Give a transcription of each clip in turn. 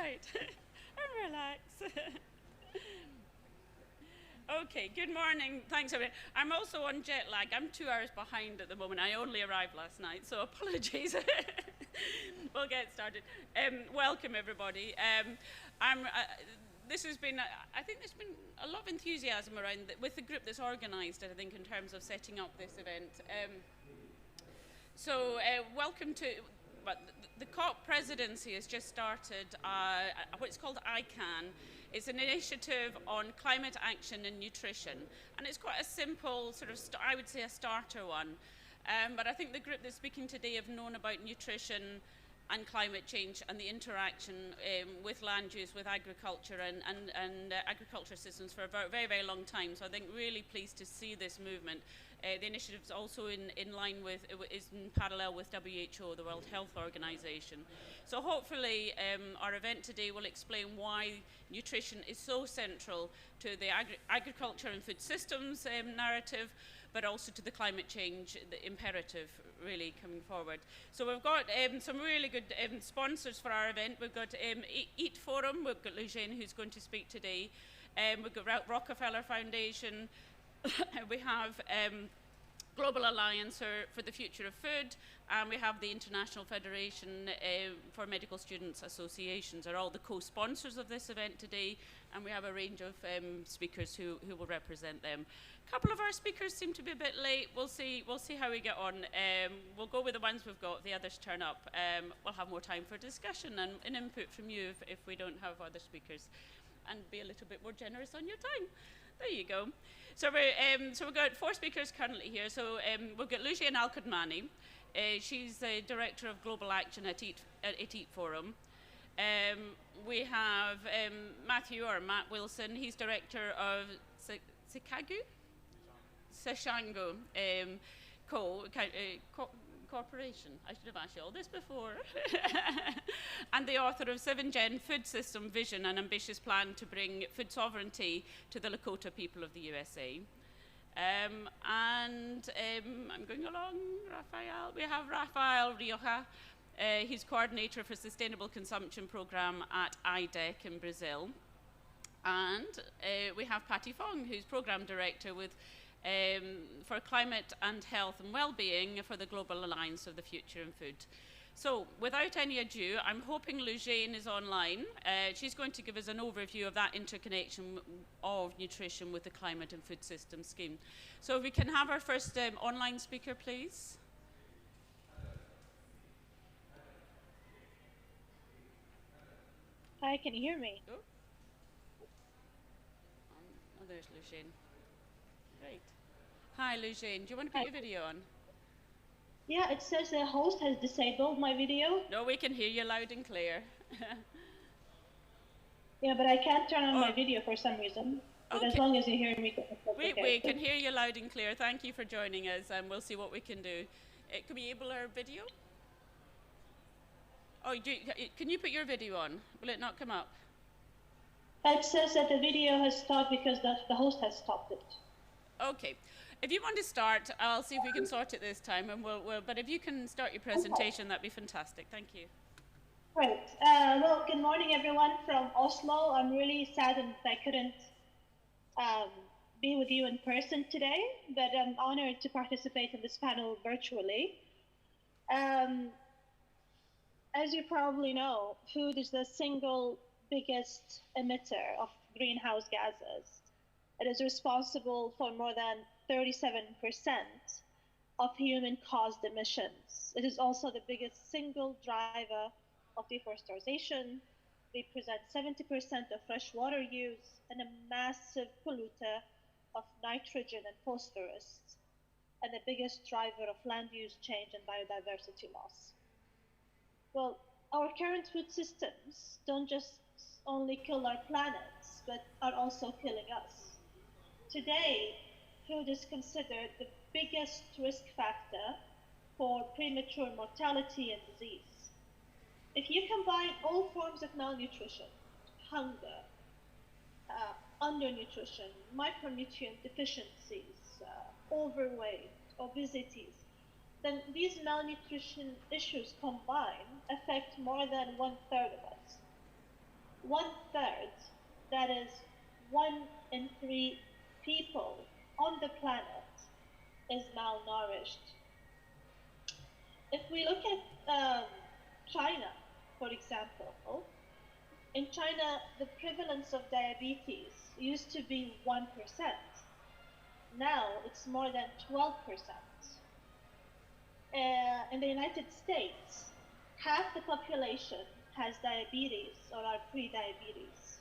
right. And relax. Okay, good morning. Thanks, everybody. I'm also on jet lag. I'm 2 hours behind at the moment. I only arrived last night, so apologies. We'll get started. Welcome, everybody. This has been, I think there's been a lot of enthusiasm around with the group that's organised it, I think, in terms of setting up this event. Welcome to, the COP presidency has just started what's called ICANN. It's an initiative on climate action and nutrition. And it's quite a simple, sort of, I would say a starter one. But I think the group that's speaking today have known about nutrition and climate change and the interaction with land use, with agriculture and agriculture systems for a very, very long time. So I think really pleased to see this movement. The initiative is also in line with, is in parallel with WHO, the World Health Organization. So hopefully our event today will explain why nutrition is so central to the agriculture and food systems narrative, but also to the climate change, the imperative really coming forward. So we've got some really good sponsors for our event. We've got Eat Forum, we've got Lucienne who's going to speak today. We've got Rockefeller Foundation, we have Global Alliance for the Future of Food, and we have the International Federation for Medical Students Associations are all the co-sponsors of this event today, and we have a range of speakers who will represent them. A couple of our speakers seem to be a bit late. We'll see how we get on. We'll go with the ones we've got. If the others turn up, we'll have more time for discussion and input from you if we don't have other speakers, and be a little bit more generous on your time. There you go. So we've got 4 speakers currently here. So we've got Lucienne Al-Qadmani. She's the Director of Global Action at Eat Forum. We have Matthew, or Matt Wilson. He's Director of Seshango Corporation. I should have asked you all this before. And the author of 7-Gen Food System Vision, an ambitious plan to bring food sovereignty to the Lakota people of the USA. I'm going along, Rafael. We have Rafael Rioja. He's coordinator for Sustainable Consumption Program at IDEC in Brazil. And we have Patty Fong, who's program director for climate and health and well-being for the Global Alliance of the Future in Food. So without any ado, I'm hoping Lucienne is online. She's going to give us an overview of that interconnection of nutrition with the climate and food system scheme. So if we can have our first online speaker, please. Hi, can you hear me? Oh, there's Lucienne. Great. Hi, Lucienne. Do you want to put your video on? Yeah, it says the host has disabled my video. No, we can hear you loud and clear. Yeah, but I can't turn on my video for some reason. But as long as you hear me, we can hear you loud and clear. Thank you for joining us, and we'll see what we can do. Can we enable our video? Oh, can you put your video on? Will it not come up? It says that the video has stopped because the host has stopped it. Okay. If you want to start, I'll see if we can sort it this time, and but if you can start your presentation, that'd be fantastic. Thank you. Great. Well, good morning, everyone from Oslo. I'm really saddened that I couldn't be with you in person today, but I'm honored to participate in this panel virtually. As you probably know, food is the single biggest emitter of greenhouse gases. It is responsible for more than 37% of human-caused emissions. It is also the biggest single driver of deforestation, represents 70% of fresh water use, and a massive polluter of nitrogen and phosphorus, and the biggest driver of land use change and biodiversity loss. Well, our current food systems don't just only kill our planets, but are also killing us. Today, food is considered the biggest risk factor for premature mortality and disease. If you combine all forms of malnutrition, hunger, undernutrition, micronutrient deficiencies, overweight, obesities, then these malnutrition issues combined affect more than 1/3 of us. 1/3, that is 1 in 3 people on the planet, is malnourished. If we look at China, for example, in China, the prevalence of diabetes used to be 1%. Now it's more than 12%. In the United States, half the population has diabetes or are pre-diabetes.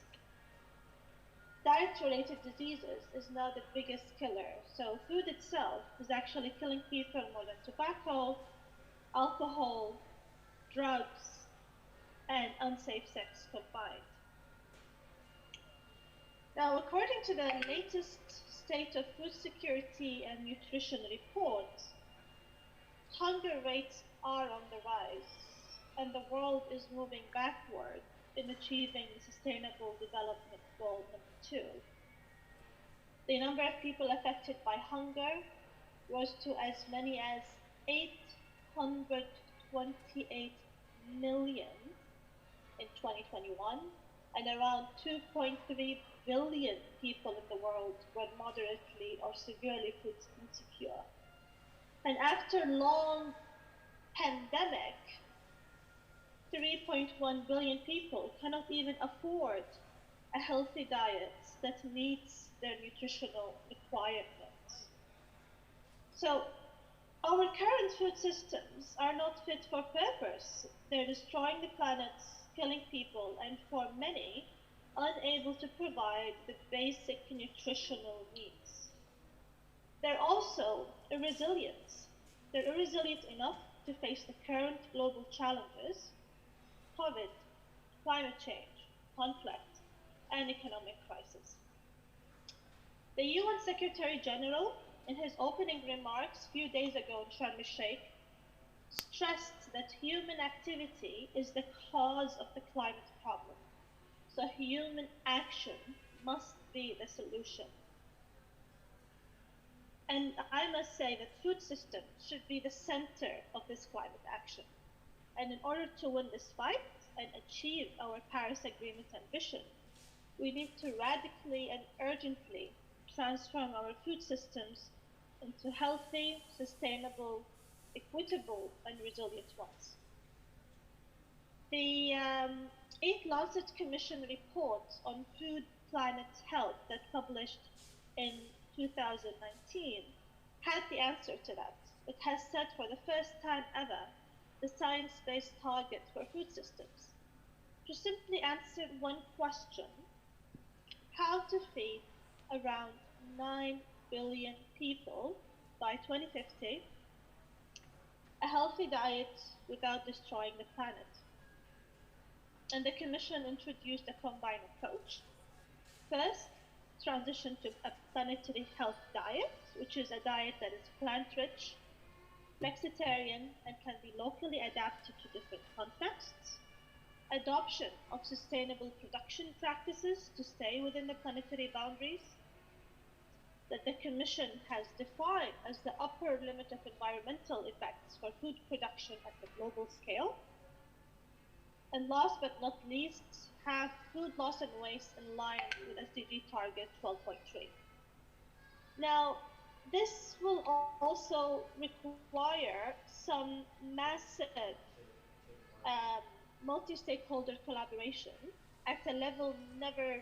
Diet-related diseases is now the biggest killer. So food itself is actually killing people more than tobacco, alcohol, drugs, and unsafe sex combined. Now, according to the latest State of Food Security and Nutrition report, hunger rates are on the rise, and the world is moving backward in achieving Sustainable Development Goal number 2. The number of people affected by hunger rose to as many as 828 million in 2021, and around 2.3 billion people in the world were moderately or severely food insecure. And after a long pandemic, 3.1 billion people cannot even afford a healthy diet that meets their nutritional requirements. So our current food systems are not fit for purpose. They're destroying the planet, killing people, and for many, unable to provide the basic nutritional needs. They're also irresilient. They're irresilient enough to face the current global challenges: COVID, climate change, conflict, and economic crisis. The UN Secretary General, in his opening remarks a few days ago in Sharm el-Sheikh, stressed that human activity is the cause of the climate problem. So human action must be the solution. And I must say that food systems should be the center of this climate action. And in order to win this fight and achieve our Paris Agreement ambition, we need to radically and urgently transform our food systems into healthy, sustainable, equitable, and resilient ones. The 8th Lancet Commission report on food planet health that published in 2019 had the answer to that. It has set for the first time ever the science-based target for food systems to simply answer one question: how to feed around 9 billion people by 2050 a healthy diet without destroying the planet. And the Commission introduced a combined approach. First, transition to a planetary health diet, which is a diet that is plant-rich, flexitarian, and can be locally adapted to different contexts. Adoption of sustainable production practices to stay within the planetary boundaries that the Commission has defined as the upper limit of environmental effects for food production at the global scale. And last but not least, have food loss and waste in line with SDG target 12.3. Now, this will also require some massive multi-stakeholder collaboration at a level never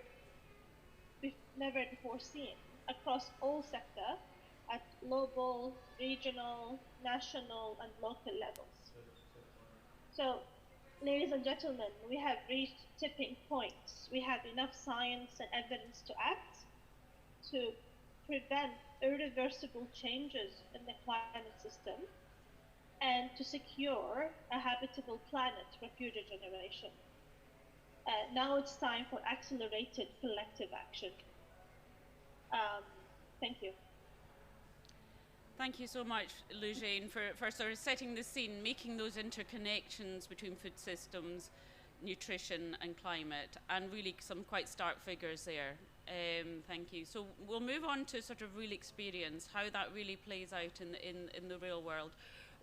before seen across all sectors at global, regional, national, and local levels. So, ladies and gentlemen, we have reached tipping points. We have enough science and evidence to act to prevent irreversible changes in the climate system and to secure a habitable planet for future generations. Now it's time for accelerated collective action. Thank you. Thank you so much, Lujane, for sort of setting the scene, making those interconnections between food systems, nutrition and climate, and really some quite stark figures there. Thank you. So we'll move on to sort of real experience, how that really plays out in the real world.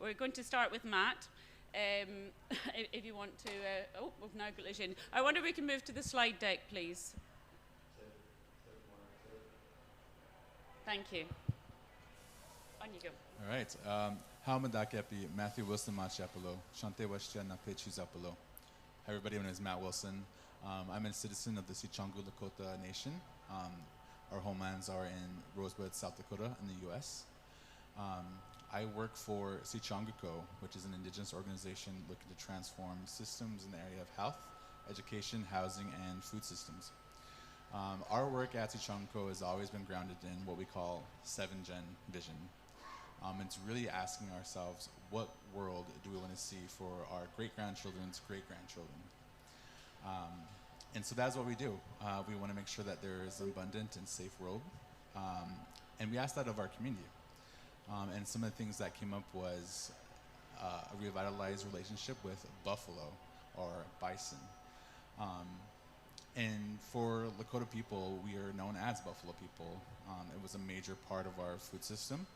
We're going to start with Matt. if you want to, oh, we've now got Lejeune. I wonder if we can move to the slide deck, please. Thank you. On you go. All right. Haumadakapi, Matthew Wilson Machapalo, Shante Washtia Napechu Zapalo. Hi, everybody. My name is Matt Wilson. I'm a citizen of the Sicangu Lakota Nation. Our homelands are in Rosebud, South Dakota, in the U.S. I work for Sicanguco, which is an indigenous organization looking to transform systems in the area of health, education, housing, and food systems. Our work at Sicanguco has always been grounded in what we call 7-gen vision. It's really asking ourselves, what world do we want to see for our great-grandchildren's great-grandchildren? And so that's what we do. We want to make sure that there is an abundant and safe world. And we ask that of our community. And some of the things that came up was a revitalized relationship with buffalo or bison. And for Lakota people, we are known as buffalo people. It was a major part of our food system.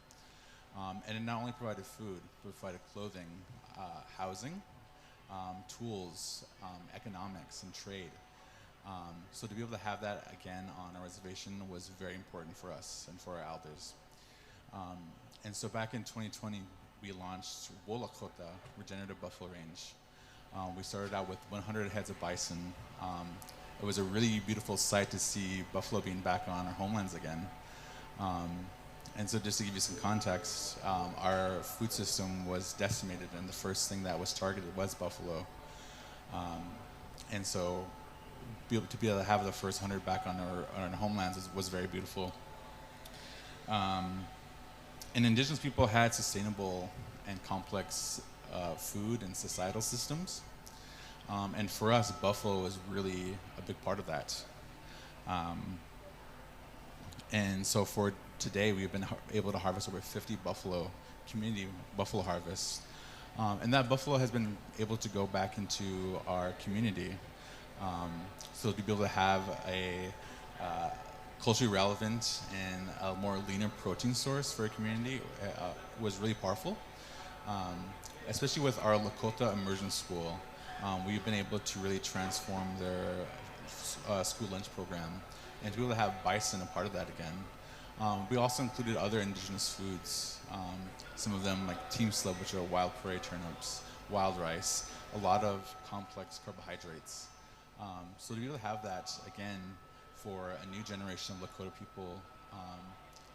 And it not only provided food, but provided clothing, housing, tools, economics, and trade. So to be able to have that again on our reservation was very important for us and for our elders. And so back in 2020, we launched Wolakota, Regenerative Buffalo Range. We started out with 100 heads of bison. It was a really beautiful sight to see buffalo being back on our homelands again. And so just to give you some context, our food system was decimated, and the first thing that was targeted was buffalo. And so to be able to have the first 100 back on our homelands was very beautiful. And indigenous people had sustainable and complex food and societal systems. And for us, buffalo was really a big part of that. And so for today, we've been able to harvest over 50 community buffalo harvests. And that buffalo has been able to go back into our community. So to be able to have a culturally relevant and a more leaner protein source for a community was really powerful. Especially with our Lakota Immersion School, we've been able to really transform their school lunch program and to be able to have bison a part of that again. We also included other indigenous foods, some of them like team slub, which are wild prairie turnips, wild rice, a lot of complex carbohydrates. So to be able to have that again for a new generation of Lakota people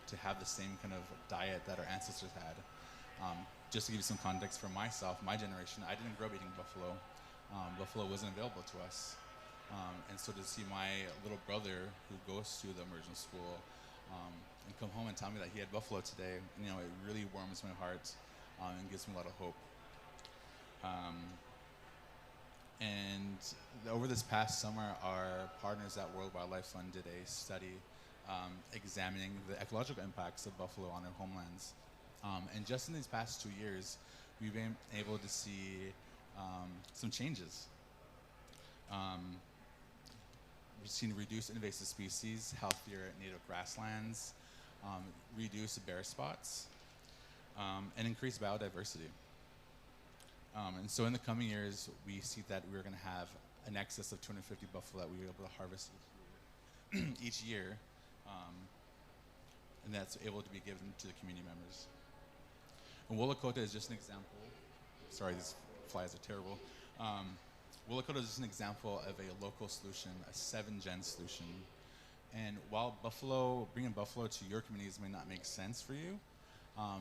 to have the same kind of diet that our ancestors had. Just to give you some context for myself, my generation, I didn't grow up eating buffalo. Buffalo wasn't available to us. And so to see my little brother who goes to the immersion school and come home and tell me that he had buffalo today, you know, it really warms my heart and gives me a lot of hope. And over this past summer, our partners at World Wildlife Fund did a study examining the ecological impacts of buffalo on their homelands. And just in these past 2 years, we've been able to see some changes. We've seen reduced invasive species, healthier native grasslands, reduced bare spots, and increased biodiversity. And so in the coming years, we see that we're going to have an excess of 250 buffalo that we were able to harvest each year, and that's able to be given to the community members. And Wolakota is just an example. Sorry, these flies are terrible. Wolakota is just an example of a local solution, a 7-gen solution. And while bringing buffalo to your communities may not make sense for you,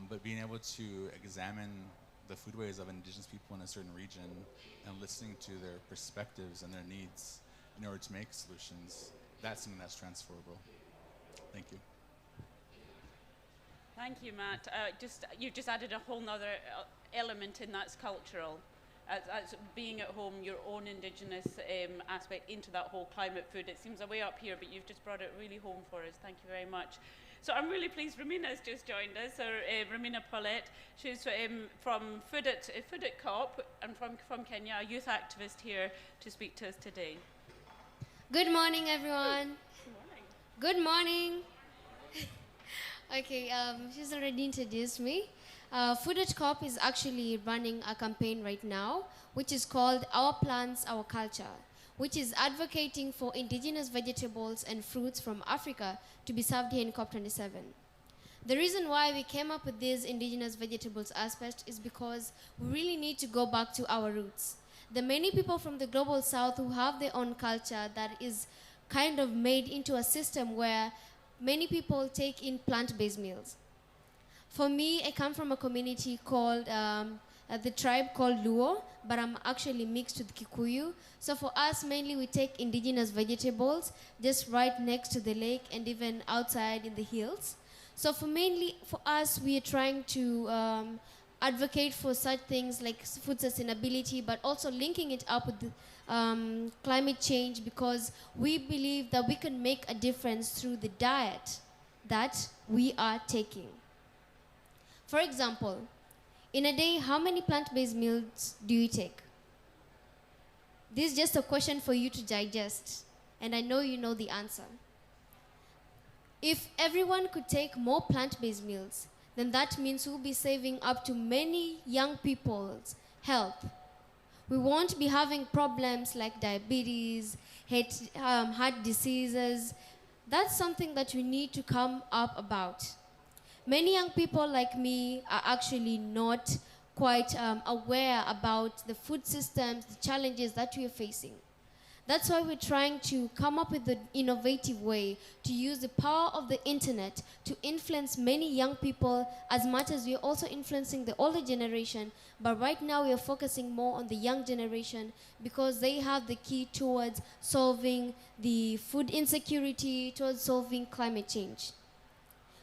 but being able to examine the foodways of indigenous people in a certain region and listening to their perspectives and their needs in order to make solutions, that's something that's transferable. Thank you. Thank you, Matt. You've just added a whole nother element in that's cultural. That's being at home, your own indigenous aspect into that whole climate food. It seems a way up here, but you've just brought it really home for us. Thank you very much. So I'm really pleased Ramina's just joined us, Ramina Paulette. She's from Food at COP and from Kenya, a youth activist here to speak to us today. Good morning, everyone. Good morning. Good morning. Okay, she's already introduced me. Food Corp is actually running a campaign right now, which is called Our Plants, Our Culture, which is advocating for indigenous vegetables and fruits from Africa to be served here in COP27. The reason why we came up with this indigenous vegetables aspect is because we really need to go back to our roots. The many people from the global south who have their own culture that is kind of made into a system where many people take in plant-based meals. For me, I come from a community called, the tribe called Luo, but I'm actually mixed with Kikuyu. So for us, mainly we take indigenous vegetables just right next to the lake and even outside in the hills. So for us, we are trying to advocate for such things like food sustainability, but also linking it up with climate change, because we believe that we can make a difference through the diet that we are taking. For example, in a day, how many plant-based meals do you take? This is just a question for you to digest, and I know you know the answer. If everyone could take more plant-based meals, then that means we'll be saving up to many young people's health. We won't be having problems like diabetes, heart diseases. That's something that we need to come up about. Many young people like me are actually not quite aware about the food systems, the challenges that we are facing. That's why we're trying to come up with an innovative way to use the power of the internet to influence many young people as much as we're also influencing the older generation. But right now we are focusing more on the young generation because they have the key towards solving the food insecurity, towards solving climate change.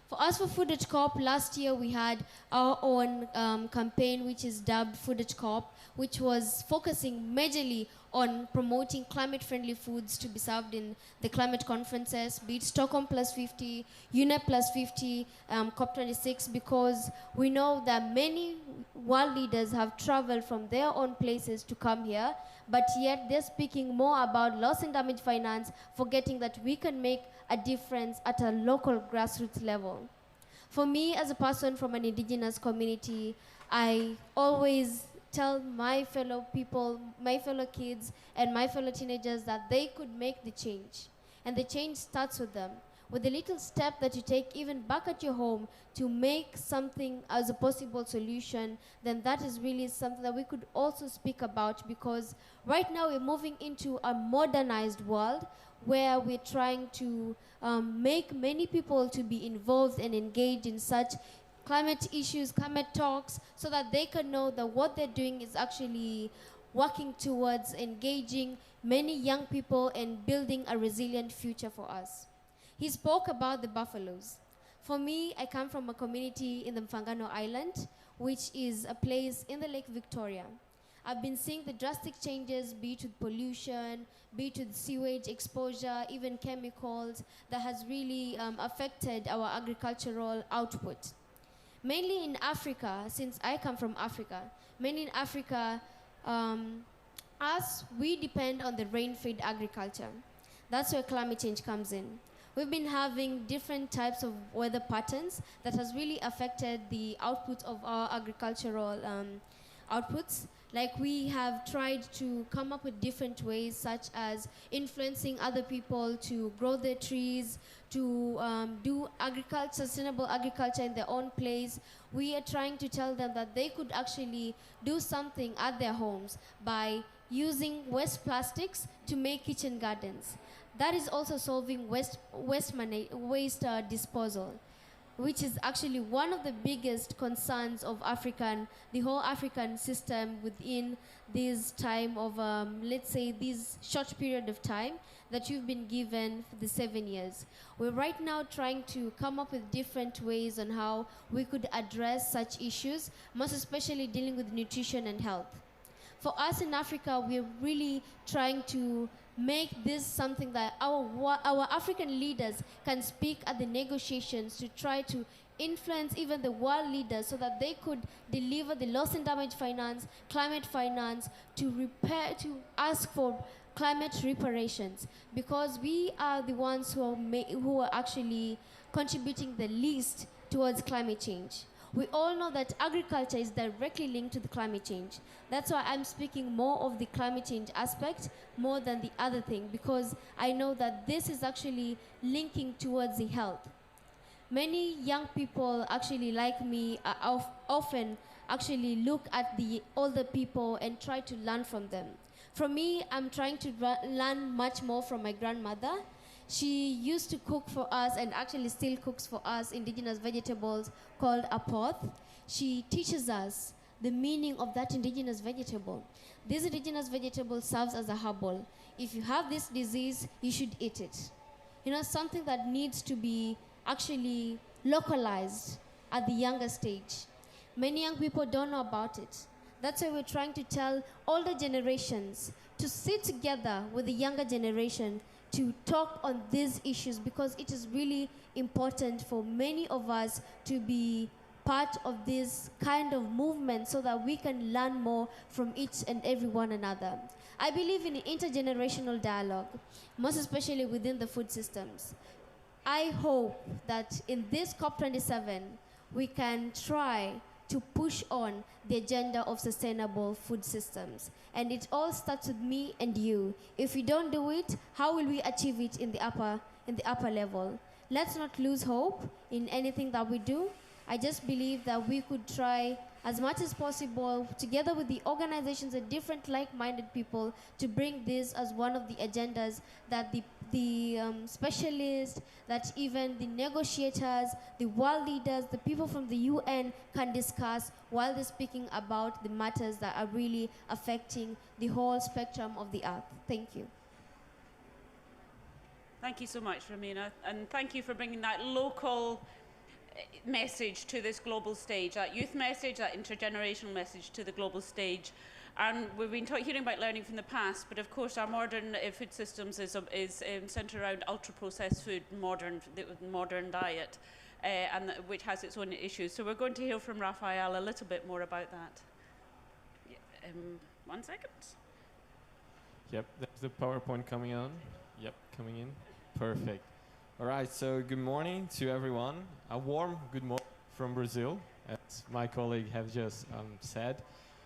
For us, for Food at Corp, last year we had our own campaign, which is dubbed Food at Corp, which was focusing majorly on promoting climate-friendly foods to be served in the climate conferences, be it Stockholm Plus 50, UNEP Plus 50, COP26, because we know that many world leaders have traveled from their own places to come here, but yet they're speaking more about loss and damage finance, forgetting that we can make a difference at a local grassroots level. For me, as a person from an indigenous community, I always tell my fellow people, my fellow kids, and my fellow teenagers that they could make the change. And the change starts with them. With the little step that you take even back at your home to make something as a possible solution, then that is really something that we could also speak about, because right now we're moving into a modernized world where we're trying to make many people to be involved and engaged in such climate issues, climate talks, so that they can know that what they're doing is actually working towards engaging many young people and building a resilient future for us. He spoke about the buffaloes. For me, I come from a community in the Mfangano Island, which is a place in the Lake Victoria. I've been seeing the drastic changes, be it with pollution, be it with sewage exposure, even chemicals, that has really affected our agricultural output. Mainly in Africa, since I come from Africa, mainly in Africa, we depend on the rain-fed agriculture. That's where climate change comes in. We've been having different types of weather patterns that has really affected the output of our agricultural outputs. Like, we have tried to come up with different ways, such as influencing other people to grow their trees, to do sustainable agriculture in their own place. We are trying to tell them that they could actually do something at their homes by using waste plastics to make kitchen gardens. That is also solving waste disposal, which is actually one of the biggest concerns of the whole African system within this time of, let's say, this short period of time that you've been given for the 7 years. We're right now trying to come up with different ways on how we could address such issues, most especially dealing with nutrition and health. For us in Africa, we're really trying to make this something that our African leaders can speak at the negotiations to try to influence even the world leaders so that they could deliver the loss and damage finance, climate finance, to ask for climate reparations, because we are the ones who are actually contributing the least towards climate change. We all know that agriculture is directly linked to the climate change. That's why I'm speaking more of the climate change aspect more than the other thing, because I know that this is actually linking towards the health. Many young people actually like me often actually look at the older people and try to learn from them. For me, I'm trying to learn much more from my grandmother. She used to cook for us and actually still cooks for us indigenous vegetables called a pot. She teaches us the meaning of that indigenous vegetable. This indigenous vegetable serves as a herbal. If you have this disease, you should eat it. You know, something that needs to be actually localized at the younger stage. Many young people don't know about it. That's why we're trying to tell older generations to sit together with the younger generation to talk on these issues, because it is really important for many of us to be part of this kind of movement so that we can learn more from each and every one another. I believe in intergenerational dialogue, most especially within the food systems. I hope that in this COP27, we can try to push on the agenda of sustainable food systems. And it all starts with me and you. If we don't do it, how will we achieve it in the upper level? Let's not lose hope in anything that we do. I just believe that we could try as much as possible, together with the organizations and different like-minded people, to bring this as one of the agendas that the specialists, that even the negotiators, the world leaders, the people from the UN can discuss while they're speaking about the matters that are really affecting the whole spectrum of the earth. Thank you. Thank you so much, Romina, and thank you for bringing that local message to this global stage, that youth message, that intergenerational message to the global stage. And we've been hearing about learning from the past, but of course our modern food systems is centered around ultra-processed food, the modern diet, which has its own issues. So we're going to hear from Raphael a little bit more about that. 1 second. Yep, there's the PowerPoint coming on. Yep, coming in. Perfect. All right, so good morning to everyone. A warm good morning from Brazil, as my colleague have just said.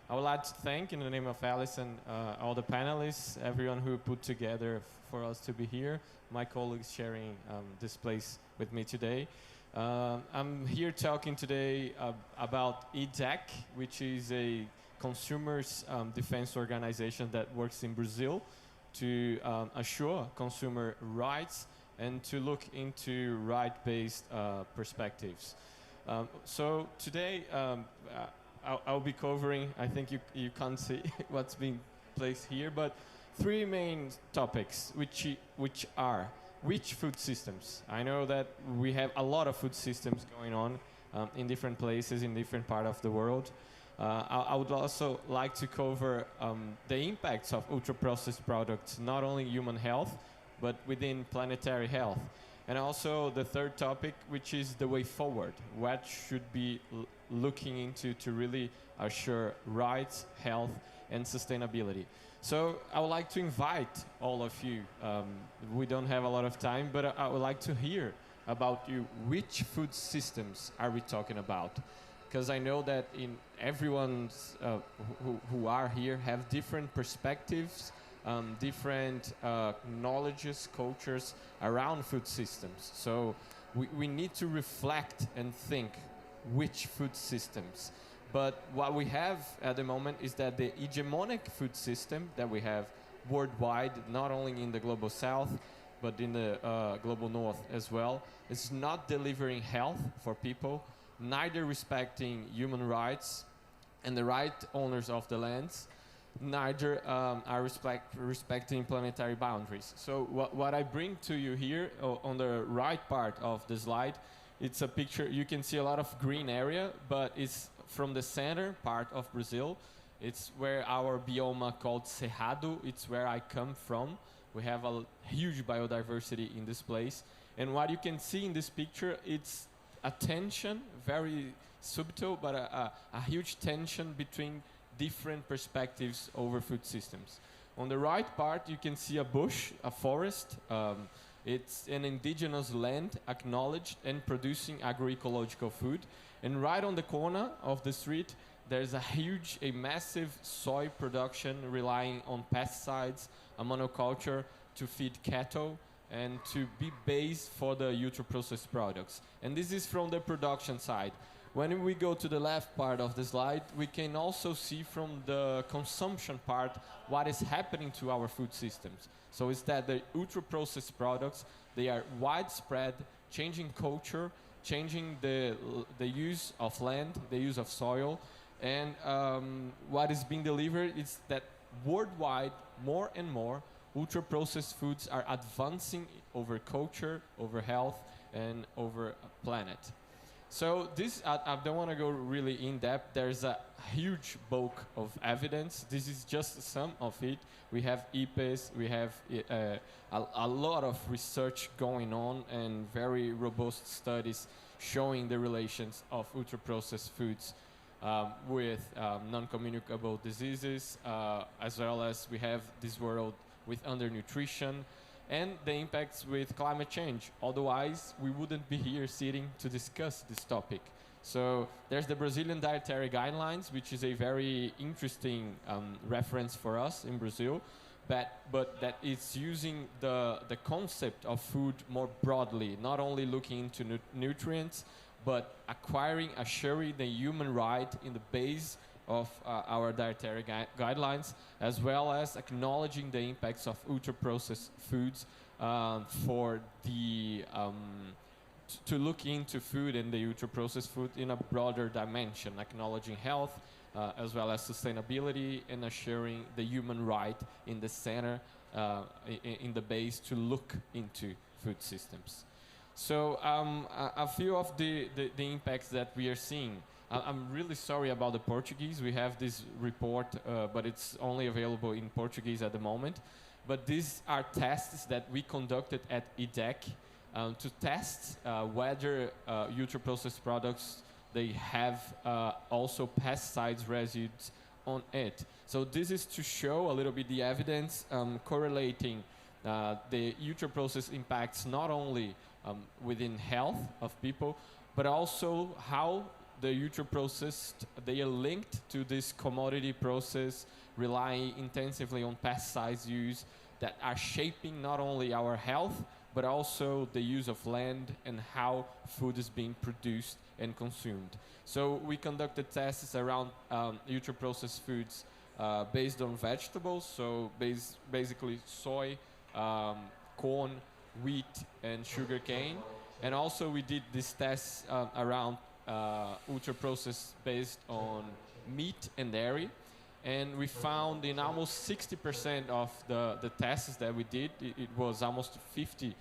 I would like to thank, in the name of Alice and all the panelists, everyone who put together for us to be here, my colleagues sharing this place with me today. I'm here talking today about EDEC, which is a consumers defense organization that works in Brazil to assure consumer rights and to look into right-based perspectives. So today, I'll be covering, I think you can't see what's being placed here, but 3 main topics, which are which food systems. I know that we have a lot of food systems going on in different places, in different parts of the world. I would also like to cover the impacts of ultra-processed products, not only human health, but within planetary health. And also the third topic, which is the way forward. What should be looking into to really assure rights, health, and sustainability. So I would like to invite all of you. We don't have a lot of time, but I would like to hear about you. Which food systems are we talking about? Because I know that in everyone's who are here have different perspectives, different knowledges, cultures around food systems. So we need to reflect and think which food systems. But what we have at the moment is that the hegemonic food system that we have worldwide, not only in the global south, but in the global north as well, is not delivering health for people, neither respecting human rights and the right owners of the lands, neither are respecting planetary boundaries. So what I bring to you here on the right part of the slide, it's a picture. You can see a lot of green area, but it's from the center part of Brazil. It's where our bioma called Cerrado, it's where I come from. We have a huge biodiversity in this place. And what you can see in this picture, it's a tension, very subtle, but a huge tension between different perspectives over food systems. On the right part, you can see a bush, a forest, It's an indigenous land acknowledged and producing agroecological food. And right on the corner of the street, there's a massive soy production relying on pesticides, a monoculture to feed cattle and to be base for the ultra-processed products. And this is from the production side. When we go to the left part of the slide, we can also see from the consumption part what is happening to our food systems. So it's that the ultra-processed products, they are widespread, changing culture, changing the use of land, the use of soil, and what is being delivered is that worldwide, more and more, ultra-processed foods are advancing over culture, over health, and over planet. So this, I don't want to go really in depth. There's a huge bulk of evidence. This is just some of it. We have EPES, we have a lot of research going on and very robust studies showing the relations of ultra-processed foods with non-communicable diseases, as well as we have this world with undernutrition, and the impacts with climate change. Otherwise, we wouldn't be here sitting to discuss this topic. So there's the Brazilian Dietary Guidelines, which is a very interesting reference for us in Brazil, but that it's using the concept of food more broadly, not only looking into nutrients, but assuring the human right in the base of our dietary guidelines, as well as acknowledging the impacts of ultra-processed foods for the to look into food and the ultra-processed food in a broader dimension, acknowledging health as well as sustainability and assuring the human right in the center, in the base to look into food systems. So a few of the impacts that we are seeing. I'm really sorry about the Portuguese. We have this report, but it's only available in Portuguese at the moment. But these are tests that we conducted at EDEC to test whether ultra-processed products, they have also pesticides residues on it. So this is to show a little bit the evidence correlating the ultra-processed impacts not only within health of people, but also how the ultra-processed, they are linked to this commodity process, relying intensively on pesticides use that are shaping not only our health, but also the use of land and how food is being produced and consumed. So we conducted tests around ultra-processed foods based on vegetables, so basically soy, corn, wheat, and sugarcane. And also we did these tests around ultra-processed based on meat and dairy. And we found in almost 60% of the tests that we did, it was almost 50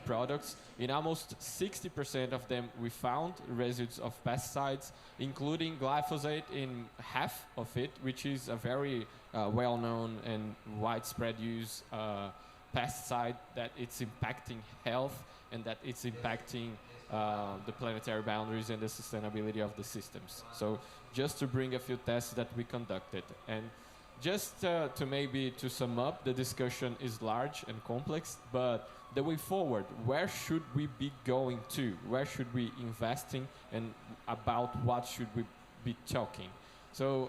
products. In almost 60% of them, we found residues of pesticides, including glyphosate in half of it, which is a very well-known and widespread use pesticide that it's impacting health and that it's impacting the planetary boundaries and the sustainability of the systems. So just to bring a few tests that we conducted. And just to sum up, the discussion is large and complex, but the way forward, where should we be going to? Where should we investing and about what should we be talking? So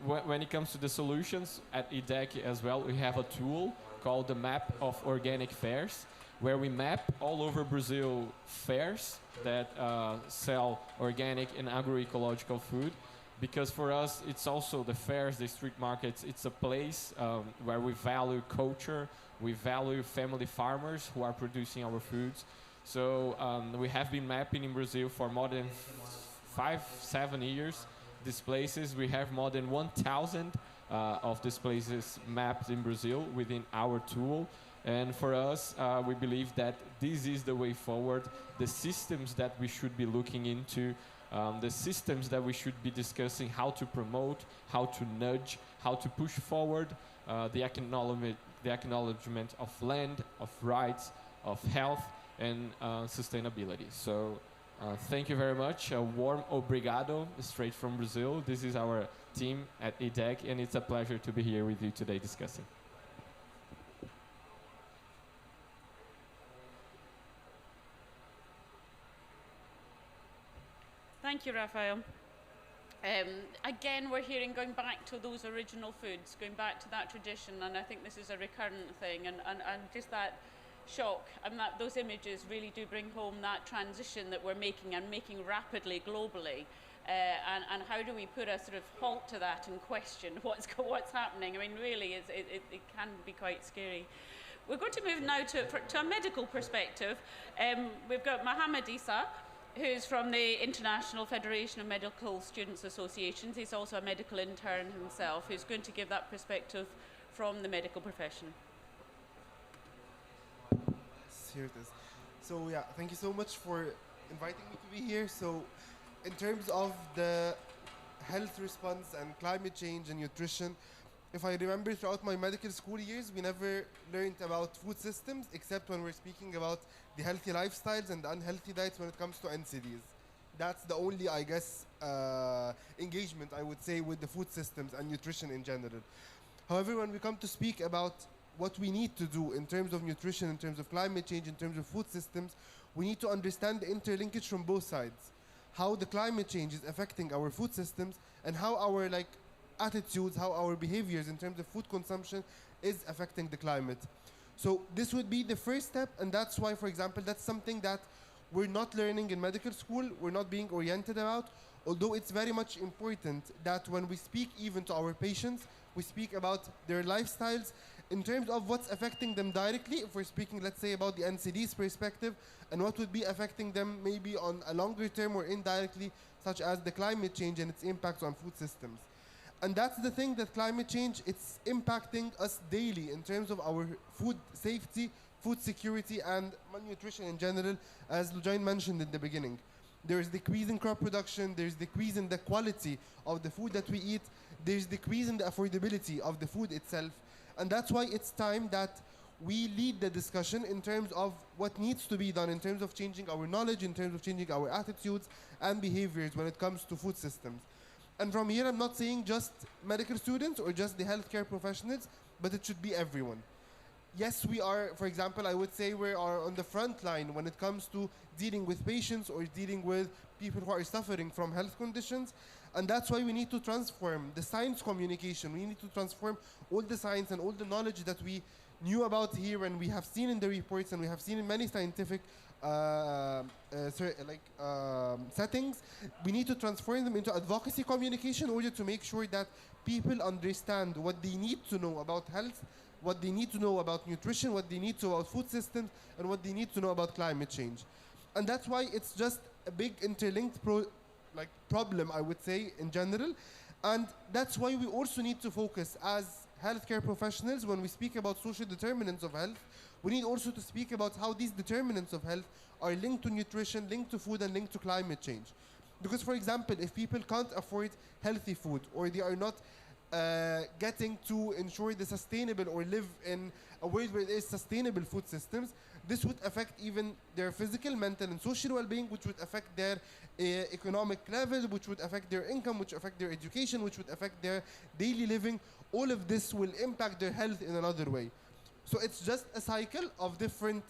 when it comes to the solutions at EDEC as well, we have a tool called the Map of Organic Fairs, where we map all over Brazil fairs that sell organic and agroecological food. Because for us, it's also the fairs, the street markets, it's a place where we value culture, we value family farmers who are producing our foods. So we have been mapping in Brazil for more than 5-7 years these places. We have more than 1,000 of these places mapped in Brazil within our tool. And for us, we believe that this is the way forward, the systems that we should be looking into, the systems that we should be discussing, how to promote, how to nudge, how to push forward the acknowledgement of land, of rights, of health, and sustainability. So thank you very much. A warm obrigado straight from Brazil. This is our team at EDEC, and it's a pleasure to be here with you today discussing. Thank you, Raphael. Again, we're hearing going back to those original foods, going back to that tradition, and I think this is a recurrent thing, and just that shock and that those images really do bring home that transition that we're making and making rapidly globally. And how do we put a sort of halt to that and question what's happening? I mean, really, it can be quite scary. We're going to move now to a medical perspective. We've got Mohammed Isa, who's from the International Federation of Medical Students Associations. He's also a medical intern himself, who's going to give that perspective from the medical profession. Here it is. So yeah, thank you so much for inviting me to be here. So in terms of the health response and climate change and nutrition, if I remember throughout my medical school years, we never learned about food systems except when we're speaking about the healthy lifestyles and the unhealthy diets when it comes to NCDs. That's the only, I guess, engagement I would say with the food systems and nutrition in general. However, when we come to speak about what we need to do in terms of nutrition, in terms of climate change, in terms of food systems, we need to understand the interlinkage from both sides. How the climate change is affecting our food systems and how our attitudes, how our behaviors in terms of food consumption is affecting the climate. So this would be the first step, and that's why, for example, that's something that we're not learning in medical school, we're not being oriented about, although it's very much important that when we speak even to our patients, we speak about their lifestyles in terms of what's affecting them directly, if we're speaking, let's say, about the NCD's perspective, and what would be affecting them maybe on a longer term or indirectly, such as the climate change and its impacts on food systems. And that's the thing, that climate change, it's impacting us daily in terms of our food safety, food security, and malnutrition in general, as Lujain mentioned in the beginning. There's decrease in crop production, there's decrease in the quality of the food that we eat, there's decrease in the affordability of the food itself. And that's why it's time that we lead the discussion in terms of what needs to be done, in terms of changing our knowledge, in terms of changing our attitudes and behaviors when it comes to food systems. And from here, I'm not saying just medical students or just the healthcare professionals, but it should be everyone. Yes, we are, for example, I would say we are on the front line when it comes to dealing with patients or dealing with people who are suffering from health conditions. And that's why we need to transform the science communication. We need to transform all the science and all the knowledge that we knew about here and we have seen in the reports and we have seen in many scientific settings. We need to transform them into advocacy communication in order to make sure that people understand what they need to know about health, what they need to know about nutrition, what they need to know about food systems, and what they need to know about climate change. And that's why it's just a big interlinked problem, I would say, in general. And that's why we also need to focus as healthcare professionals when we speak about social determinants of health. We need also to speak about how these determinants of health are linked to nutrition, linked to food, and linked to climate change. Because, for example, if people can't afford healthy food or they are not getting to ensure the sustainable or live in a world where there is sustainable food systems, this would affect even their physical, mental, and social well-being, which would affect their economic level, which would affect their income, which would affect their education, which would affect their daily living. All of this will impact their health in another way. So it's just a cycle of different,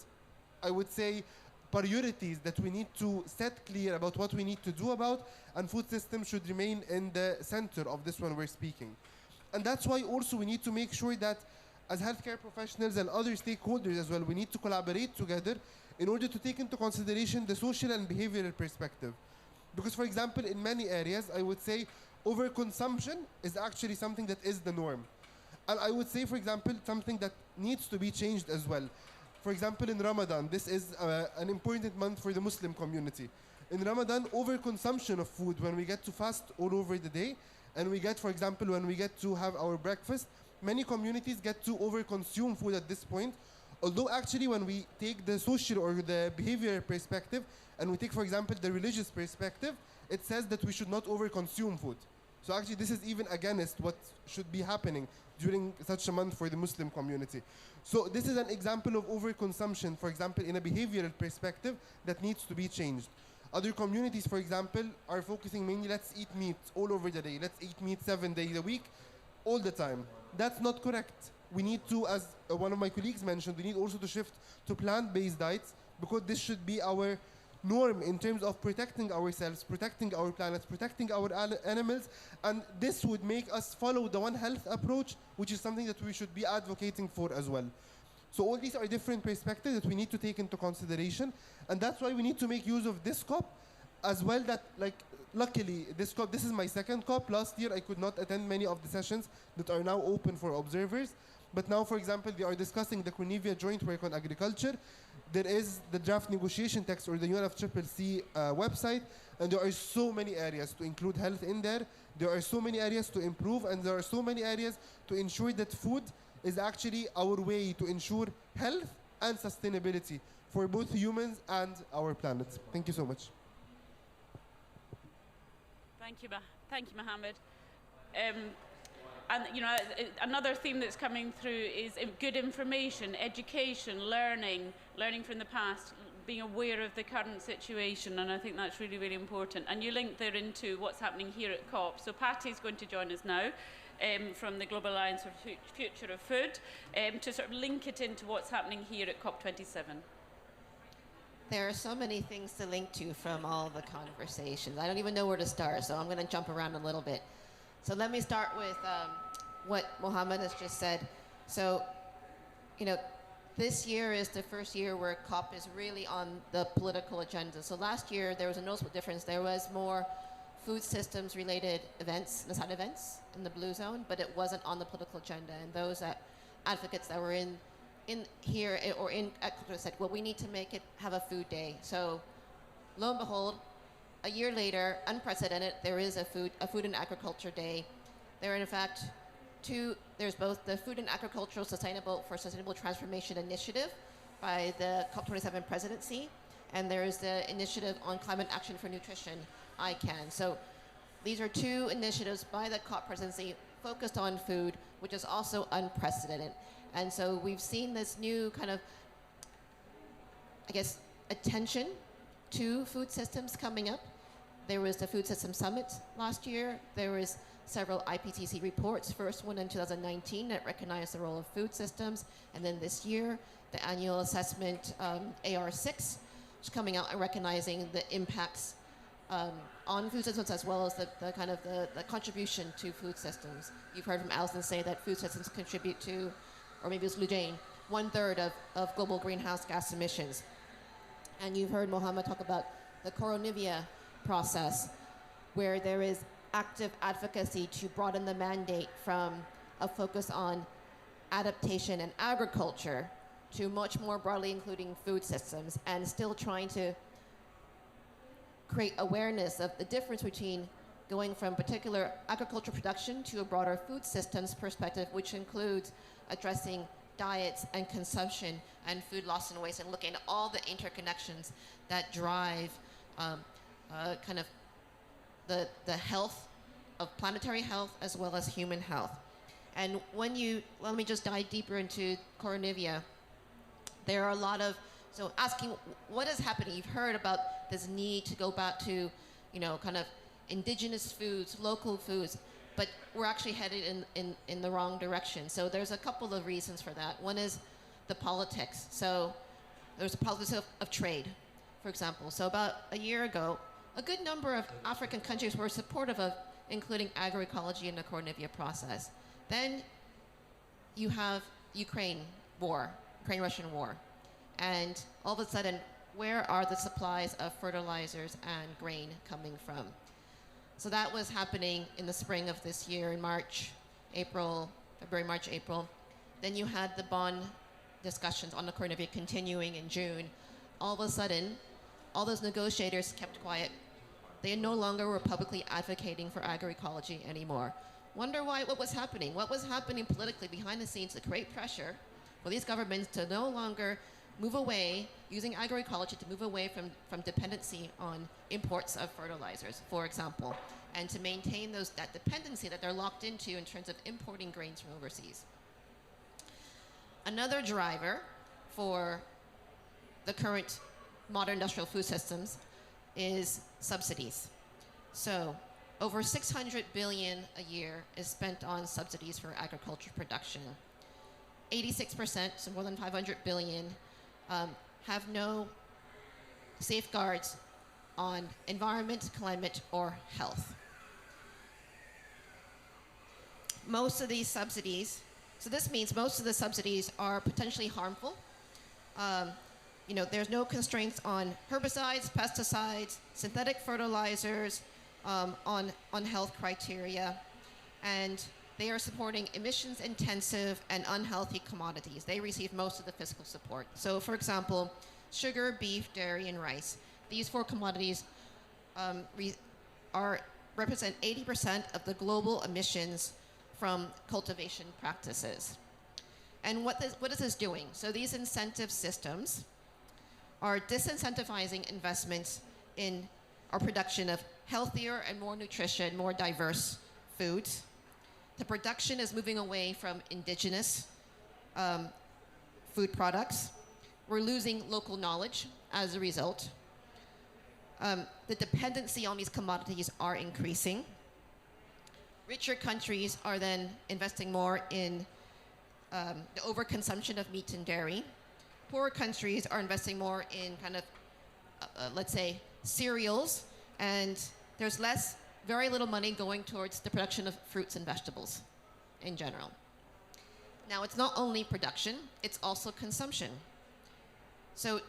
I would say, priorities that we need to set clear about what we need to do about, and food systems should remain in the center of this when we're speaking. And that's why also we need to make sure that as healthcare professionals and other stakeholders as well, we need to collaborate together in order to take into consideration the social and behavioral perspective. Because, for example, in many areas, I would say overconsumption is actually something that is the norm. And I would say, for example, something that needs to be changed as well. For example, in Ramadan, this is an important month for the Muslim community. In Ramadan, overconsumption of food, when we get to fast all over the day, and we get, for example, when we get to have our breakfast, many communities get to overconsume food at this point. Although actually when we take the social or the behavioral perspective, and we take, for example, the religious perspective, it says that we should not overconsume food. So actually this is even against what should be happening during such a month for the Muslim community. So this is an example of overconsumption, for example, in a behavioral perspective that needs to be changed. Other communities, for example, are focusing mainly, let's eat meat all over the day. Let's eat meat 7 days a week, all the time. That's not correct. We need to, as one of my colleagues mentioned, we need also to shift to plant-based diets, because this should be our norm in terms of protecting ourselves, protecting our planet, protecting our animals, and this would make us follow the One Health approach, which is something that we should be advocating for as well. So all these are different perspectives that we need to take into consideration, and that's why we need to make use of this COP as well. That, like, luckily, this COP, this is my second COP. Last year, I could not attend many of the sessions that are now open for observers. But now, for example, they are discussing the Cornevia Joint Work on Agriculture. There is the draft negotiation text or the UNFCCC website, and there are so many areas to include health in there. There are so many areas to improve, and there are so many areas to ensure that food is actually our way to ensure health and sustainability for both humans and our planet. Thank you so much. Thank you, Mohammed. And you know, another theme that's coming through is good information, education, learning from the past, being aware of the current situation, and I think that's really, really important. And you link there into what's happening here at COP. So Patty's going to join us now from the Global Alliance for Future of Food to sort of link it into what's happening here at COP27. There are so many things to link to from all the conversations. I don't even know where to start, so I'm going to jump around a little bit. So let me start with what Mohammed has just said. So, you know, this year is the first year where COP is really on the political agenda. So last year, there was a noticeable difference. There was more food systems related events, the side events in the blue zone, but it wasn't on the political agenda. And those advocates that were in here or in Ecuador said, well, we need to make it have a food day. So lo and behold, a year later, unprecedented, there is a food and agriculture day. There are in fact there's both the Food and Agricultural Sustainable Transformation Initiative by the COP27 presidency, and there is the Initiative on Climate Action for Nutrition, ICAN. So these are two initiatives by the COP presidency focused on food, which is also unprecedented. And so we've seen this new kind of, I guess, attention to food systems coming up. There was the Food System Summit last year. There was several IPCC reports, first one in 2019 that recognized the role of food systems. And then this year, the annual assessment, AR6, which is coming out and recognizing the impacts on food systems as well as the kind of the contribution to food systems. You've heard from Alison say that food systems contribute to, or maybe it's Lujane, 1/3 of global greenhouse gas emissions. And you've heard Mohammed talk about the Coronivia process, where there is active advocacy to broaden the mandate from a focus on adaptation and agriculture to much more broadly including food systems, and still trying to create awareness of the difference between going from particular agricultural production to a broader food systems perspective, which includes addressing diets and consumption and food loss and waste, and looking at all the interconnections that drive kind of the health of planetary health as well as human health. And let me just dive deeper into Coronivia. There are a lot of, so asking what is happening. You've heard about this need to go back to, you know, kind of indigenous foods, local foods, but we're actually headed in the wrong direction. So there's a couple of reasons for that. One is the politics. So there's a politics of trade, for example. So about a year ago, a good number of African countries were supportive of including agroecology in the Coronivia process. Then you have Ukraine-Russian war. And all of a sudden, where are the supplies of fertilizers and grain coming from? So that was happening in the spring of this year, in February, March, April. Then you had the Bonn discussions on the Coronivia continuing in June. All of a sudden, all those negotiators kept quiet. They no longer were publicly advocating for agroecology anymore. Wonder why, what was happening? What was happening politically behind the scenes to create pressure for these governments to no longer move away, using agroecology to move away from dependency on imports of fertilizers, for example, and to maintain that dependency that they're locked into in terms of importing grains from overseas. Another driver for the current modern industrial food systems is subsidies. So over 600 billion a year is spent on subsidies for agriculture production. 86%, so more than 500 billion, have no safeguards on environment, climate, or health. Most of these subsidies, so this means most of the subsidies are potentially harmful. There's no constraints on herbicides, pesticides, synthetic fertilizers, on health criteria, and they are supporting emissions-intensive and unhealthy commodities. They receive most of the fiscal support. So, for example, sugar, beef, dairy, and rice. These four commodities represent 80% of the global emissions from cultivation practices. And what is this doing? So these incentive systems are disincentivizing investments in our production of healthier and more nutrition, more diverse foods. The production is moving away from indigenous food products. We're losing local knowledge as a result. The dependency on these commodities are increasing. Richer countries are then investing more in the overconsumption of meat and dairy. Poorer countries are investing more in kind of, let's say, cereals, and there's very little money going towards the production of fruits and vegetables in general. Now, it's not only production, it's also consumption. So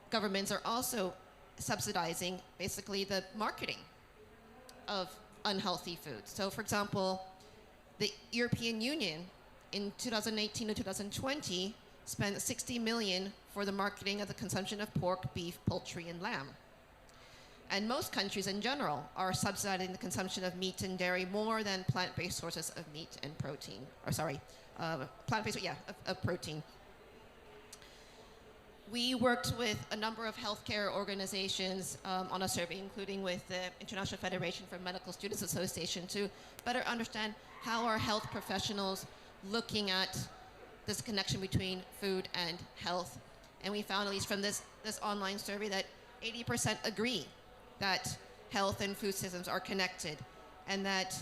governments are also subsidizing basically the marketing of unhealthy foods. So, for example, the European Union in 2018 to 2020 spent 60 million for the marketing of the consumption of pork, beef, poultry, and lamb. And most countries in general are subsidizing the consumption of meat and dairy more than plant-based sources of meat and protein. Of protein. We worked with a number of healthcare organizations on a survey, including with the International Federation for Medical Students Association, to better understand how are health professionals looking at this connection between food and health. And we found, at least from this online survey, that 80% agree that health and food systems are connected, and that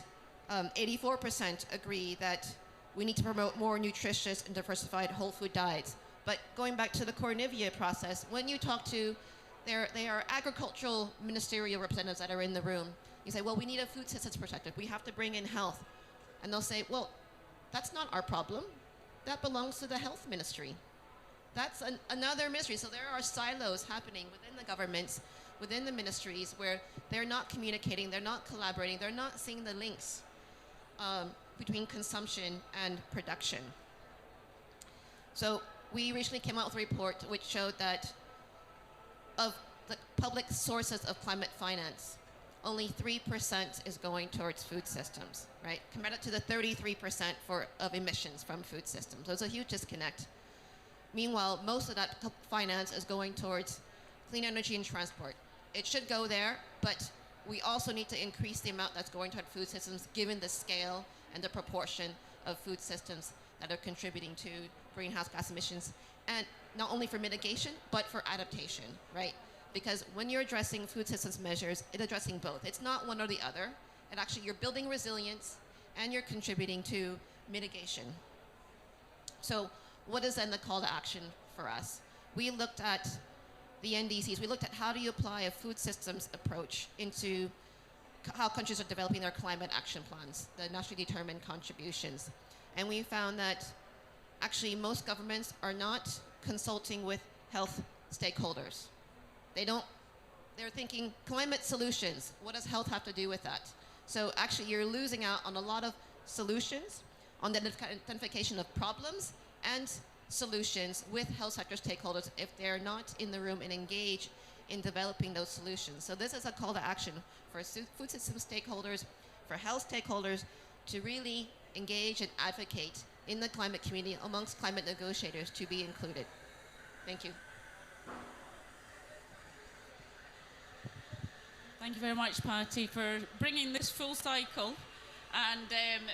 84% agree that we need to promote more nutritious and diversified whole food diets. But going back to the Cornivia process, when you talk to, they are agricultural ministerial representatives that are in the room, you say, well, we need a food systems protected. We have to bring in health. And they'll say, well, that's not our problem. That belongs to the health ministry. That's another ministry. So there are silos happening within the governments, within the ministries, where they're not communicating, they're not collaborating, they're not seeing the links between consumption and production. So we recently came out with a report which showed that of the public sources of climate finance, only 3% is going towards food systems, right? Compared to the 33% of emissions from food systems. So it's a huge disconnect. Meanwhile, most of that finance is going towards clean energy and transport. It should go there, but we also need to increase the amount that's going toward food systems, given the scale and the proportion of food systems that are contributing to greenhouse gas emissions, and not only for mitigation, but for adaptation, right? Because when you're addressing food systems measures, it's addressing both. It's not one or the other. And actually, you're building resilience, and you're contributing to mitigation. So what is then the call to action for us? We looked at the NDCs. We looked at how do you apply a food systems approach into how countries are developing their climate action plans, the nationally determined contributions. And we found that actually most governments are not consulting with health stakeholders. They're thinking climate solutions. What does health have to do with that? So actually you're losing out on a lot of solutions, on the identification of problems and solutions with health sector stakeholders if they're not in the room and engaged in developing those solutions. So this is a call to action for food system stakeholders, for health stakeholders, to really engage and advocate in the climate community amongst climate negotiators to be included. Thank you. Thank you very much, Patty, for bringing this full cycle and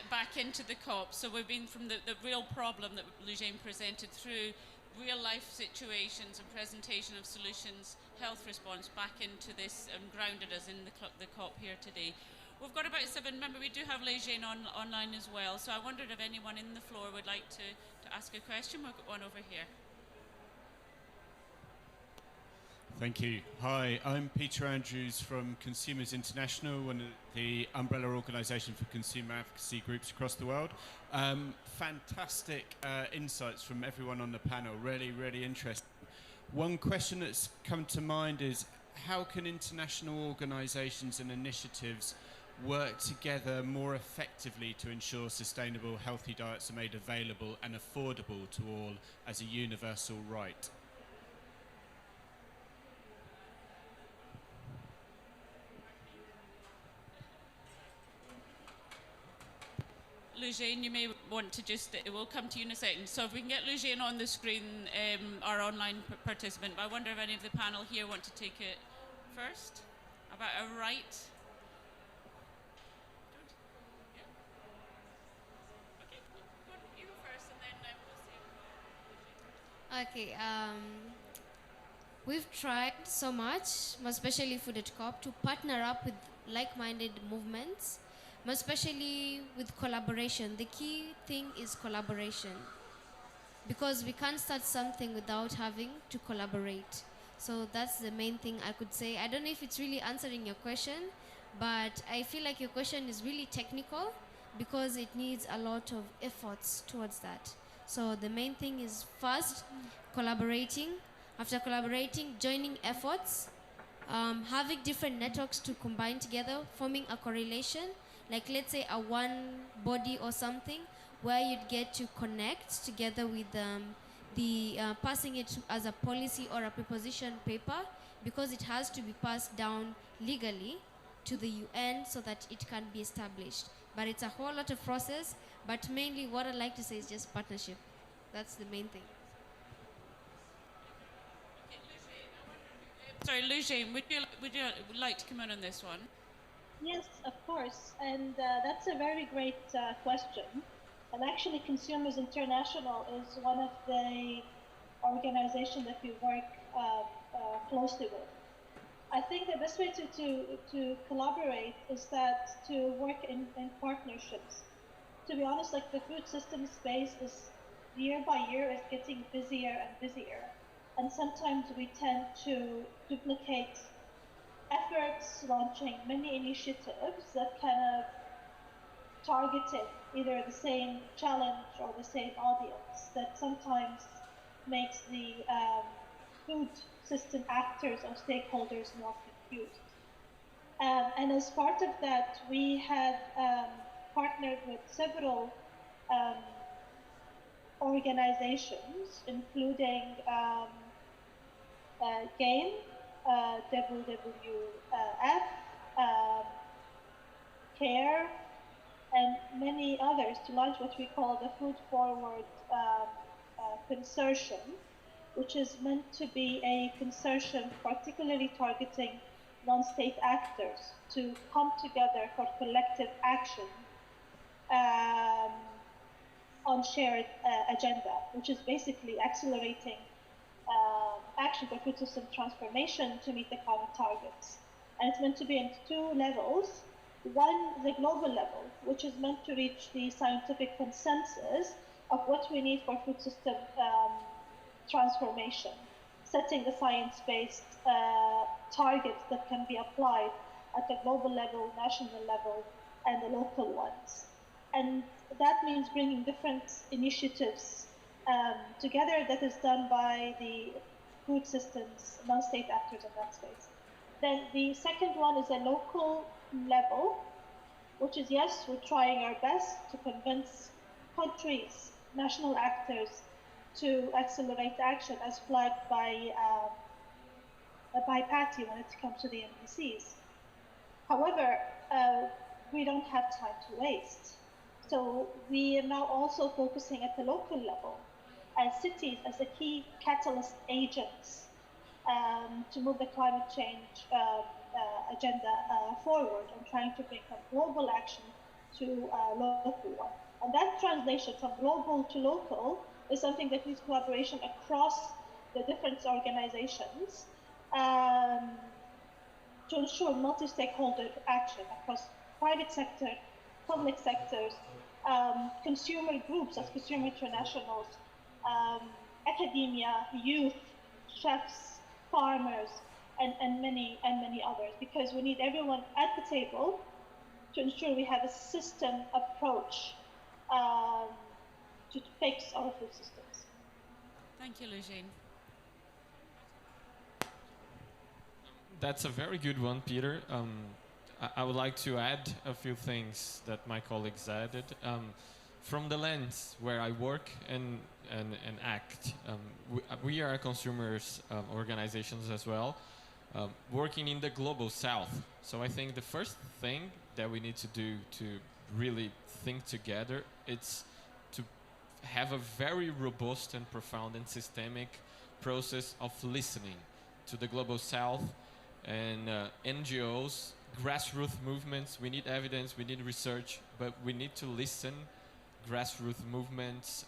back into the COP. So we've been from the real problem that Lujain presented through real life situations and presentation of solutions, health response, back into this and grounded us in the COP here today. We've got about 7, remember we do have Lujain online as well, so I wondered if anyone in the floor would like to ask a question. We've got one over here. Thank you. Hi, I'm Peter Andrews from Consumers International, one of the umbrella organisation for consumer advocacy groups across the world. Fantastic insights from everyone on the panel, really, really interesting. One question that's come to mind is, how can international organisations and initiatives work together more effectively to ensure sustainable, healthy diets are made available and affordable to all as a universal right? Lujane, you may want to just, we'll come to you in a second. So if we can get Lujane on the screen, our online participant, but I wonder if any of the panel here want to take it first, about a right. Okay, we've tried so much, especially Food at Co-op, to partner up with like-minded movements, especially with collaboration. The key thing is collaboration, because we can't start something without having to collaborate. So that's the main thing I could say. I don't know if it's really answering your question, but I feel like your question is really technical because it needs a lot of efforts towards that. So the main thing is first collaborating, after collaborating, joining efforts, having different networks to combine together, forming a correlation, like let's say a one body or something, where you'd get to connect together with passing it as a policy or a proposition paper, because it has to be passed down legally to the UN so that it can be established. But it's a whole lot of process, but mainly what I like to say is just partnership. That's the main thing. Sorry, Lujane, would you like to come in on this one? Yes, of course. And that's a very great question. And actually, Consumers International is one of the organizations that we work closely with. I think the best way to collaborate is that to work in partnerships. To be honest, like the food system space is year by year is getting busier and busier. And sometimes we tend to duplicate efforts, launching many initiatives that kind of targeted either the same challenge or the same audience, that sometimes makes the food system actors or stakeholders more confused. And as part of that, we have partnered with several organizations, including GAME, WWF, CARE, and many others to launch what we call the Food Forward Consortium, which is meant to be a consortium particularly targeting non-state actors to come together for collective action on shared agenda, which is basically accelerating action for food system transformation to meet the climate targets. And it's meant to be in two levels. One, the global level, which is meant to reach the scientific consensus of what we need for food system transformation, setting the science-based targets that can be applied at the global level, national level, and the local ones. And that means bringing different initiatives together that is done by the food systems, non-state actors in that space. Then the second one is a local level, which is, yes, we're trying our best to convince countries, national actors, to accelerate action as flagged by Patty when it comes to the NDCs. However, we don't have time to waste. So we are now also focusing at the local level as cities as the key catalyst agents to move the climate change agenda forward and trying to bring from global action to local one. And that translation from global to local is something that needs collaboration across the different organizations to ensure multi-stakeholder action across private sector, public sectors, consumer groups as consumer internationals, academia, youth, chefs, farmers, and many others, because we need everyone at the table to ensure we have a system approach to fix our food systems. Thank you, Lujine. That's a very good one, Peter. I would like to add a few things that my colleagues added. From the lens where I work and act, we are consumers organizations as well, working in the global south. So I think the first thing that we need to do to really think together, it's to have a very robust and profound and systemic process of listening to the global south and NGOs, grassroots movements. We need evidence, we need research, but we need to listen grassroots movements,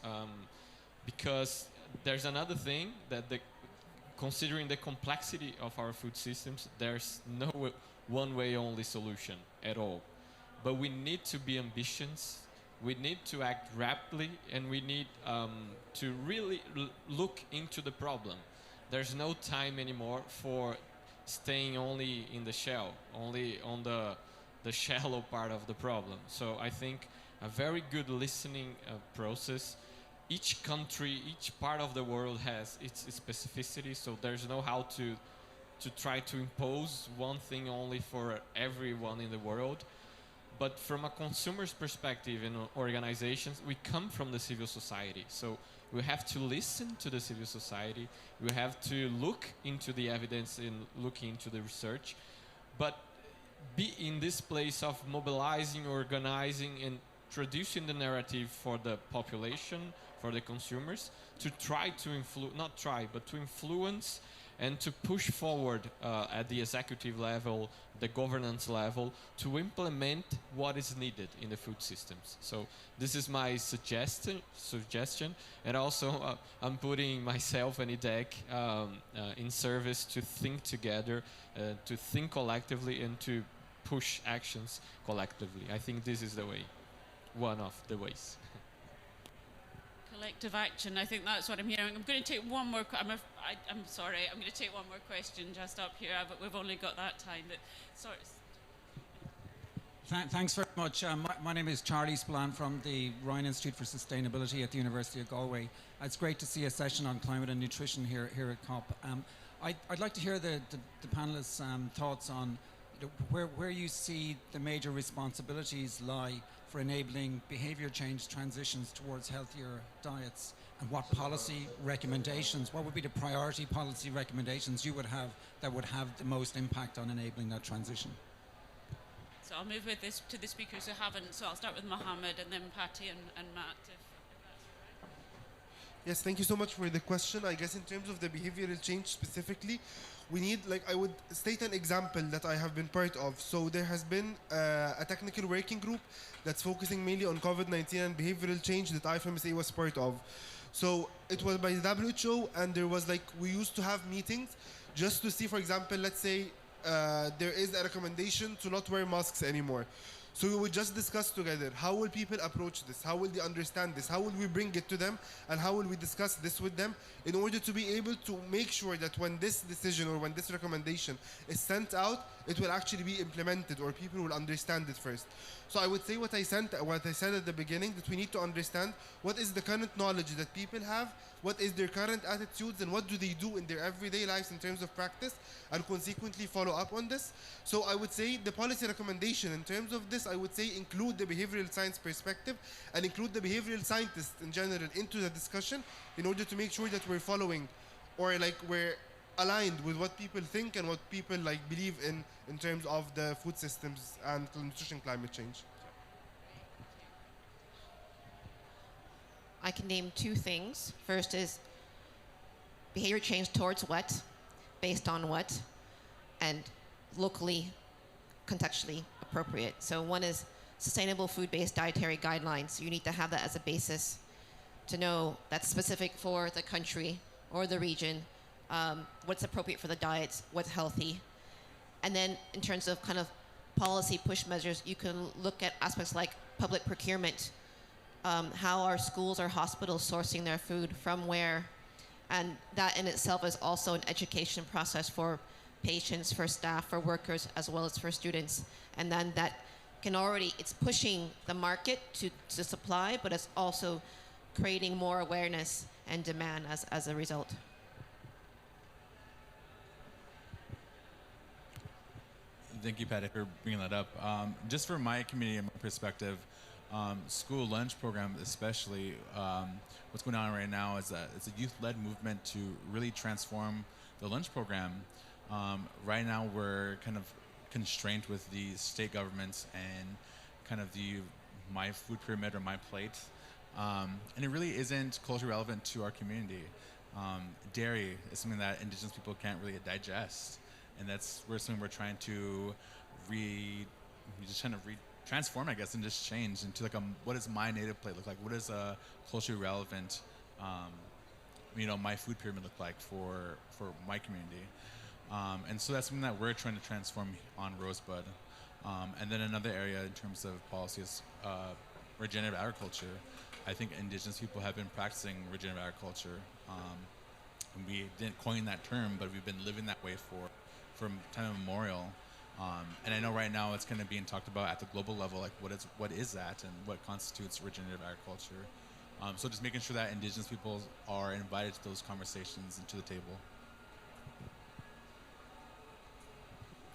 because there's another thing that considering the complexity of our food systems, there's no one way only solution at all. But we need to be ambitious, we need to act rapidly, and we need to really look into the problem. There's no time anymore for staying only in the shell, only on the shallow part of the problem. So I think a very good listening process. Each country, each part of the world has its specificity, so there's no how to try to impose one thing only for everyone in the world. But from a consumer's perspective in organizations, we come from the civil society. So we have to listen to the civil society. We have to look into the evidence and look into the research. But be in this place of mobilizing, organizing, and introducing the narrative for the population, for the consumers, to try to to influence and to push forward at the executive level, the governance level, to implement what is needed in the food systems. So this is my suggestion, and also I'm putting myself and IDEC in service to think together, to think collectively, and to push actions collectively. I think this is the way. One of the ways. Collective action, I think that's what I'm hearing. I'm going to take one more, I'm sorry, I'm going to take one more question just up here, but we've only got that time. But sorry. Thanks very much. My name is Charlie Spillane from the Ryan Institute for Sustainability at the University of Galway. It's great to see a session on climate and nutrition here at COP. I'd like to hear the panelists' thoughts on where you see the major responsibilities lie for enabling behaviour change transitions towards healthier diets, and what policy recommendations, what would be the priority policy recommendations you would have that would have the most impact on enabling that transition? So I'll move with this to the speakers who haven't. So I'll start with Mohammed and then Patty and Matt, if that's all right. Yes, thank you so much for the question. I guess in terms of the behavioral change specifically, we need, I would state an example that I have been part of. So there has been a technical working group that's focusing mainly on COVID-19 and behavioral change that IFMSA was part of. So it was by the WHO, and there was we used to have meetings just to see, for example, let's say there is a recommendation to not wear masks anymore. So we would just discuss together, how will people approach this? How will they understand this? How will we bring it to them? And how will we discuss this with them in order to be able to make sure that when this decision or when this recommendation is sent out, it will actually be implemented, or people will understand it first. So I would say what I said at the beginning, that we need to understand what is the current knowledge that people have, what is their current attitudes, and what do they do in their everyday lives in terms of practice, and consequently follow up on this. So I would say the policy recommendation in terms of this, I would say include the behavioral science perspective and include the behavioral scientists in general into the discussion in order to make sure that we're following, or we're aligned with what people think and what people believe in terms of the food systems and nutrition climate change. I can name two things. First is behavior change towards what, based on what, and locally, contextually appropriate. So one is sustainable food-based dietary guidelines. You need to have that as a basis to know that's specific for the country or the region, what's appropriate for the diets, what's healthy. And then in terms of kind of policy push measures, you can look at aspects like public procurement, how are schools or hospitals sourcing their food, from where, And that in itself is also an education process for patients, for staff, for workers, as well as for students. And then that can already, it's pushing the market to supply, but it's also creating more awareness and demand as a result. Thank you, Patty, for bringing that up. Just from my community and my perspective, school lunch program especially, what's going on right now is that it's a youth-led movement to really transform the lunch program. Right now we're kind of constrained with the state governments and kind of the my food pyramid or my plate. And it really isn't culturally relevant to our community. Dairy is something that indigenous people can't really digest. And that's something we're trying to transform, I guess, and just change into like what does my native plate look like? What does a culturally relevant, my food pyramid look like for my community? And so that's something that we're trying to transform on Rosebud. And then another area in terms of policy is regenerative agriculture. I think indigenous people have been practicing regenerative agriculture. And we didn't coin that term, but we've been living that way from time immemorial. And I know right now it's kind of being talked about at the global level, like what is that and what constitutes regenerative agriculture. So just making sure that indigenous people are invited to those conversations and to the table.